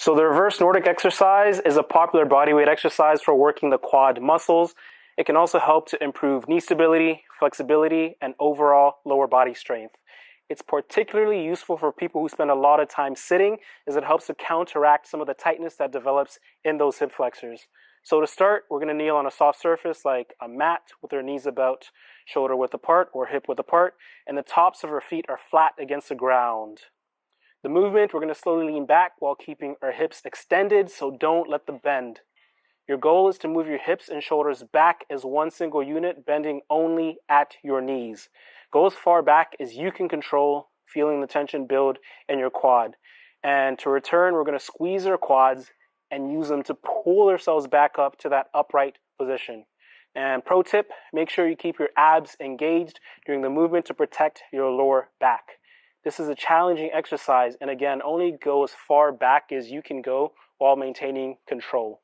So the reverse Nordic exercise is a popular bodyweight exercise for working the quad muscles. It can also help to improve knee stability, flexibility, and overall lower body strength. It's particularly useful for people who spend a lot of time sitting, as it helps to counteract some of the tightness that develops in those hip flexors. So to start, we're going to kneel on a soft surface like a mat with our knees about shoulder width apart or hip width apart, and the tops of our feet are flat against the ground. The movement, we're going to slowly lean back while keeping our hips extended, so don't let them bend. Your goal is to move your hips and shoulders back as one single unit, bending only at your knees. Go as far back as you can control, feeling the tension build in your quad. And to return, we're going to squeeze our quads and use them to pull ourselves back up to that upright position. And pro tip, make sure you keep your abs engaged during the movement to protect your lower back. This is a challenging exercise, and again, only go as far back as you can go while maintaining control.